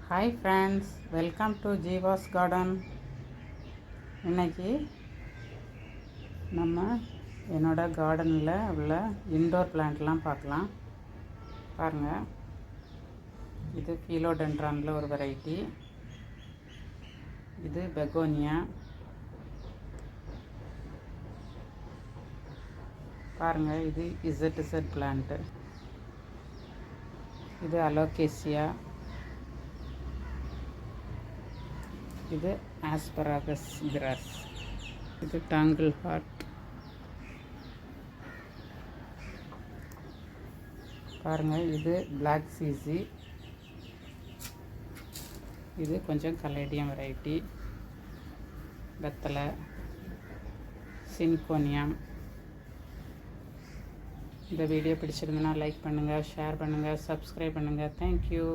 Hi friends, welcome to Jeeva's garden. இன்றைக்கி நம்ம என்னோடய கார்டனில் உள்ள இன்டோர் பிளான்ட்லாம் பார்க்கலாம். பாருங்கள், இது ஃபீலோடென்ட்ரானில் ஒரு வெரைட்டி. இது பெகோனியா. பாருங்கள், இது இசட் பிளான்ட்டு. இது அலோகேசியா. இது ஆஸ்பராகஸ் கிராஸ். இது டாங்கிள் ஹார்ட். பாருங்கள், இது பிளாக் சீசி. இது கொஞ்சம் கலேடியம் வெரைட்டி. வெத்தலை, சின்கோனியம். இந்த வீடியோ பிடிச்சிருந்தனா லைக் பண்ணுங்கள், ஷேர் பண்ணுங்கள், சப்ஸ்கிரைப் பண்ணுங்கள். தேங்க்யூ.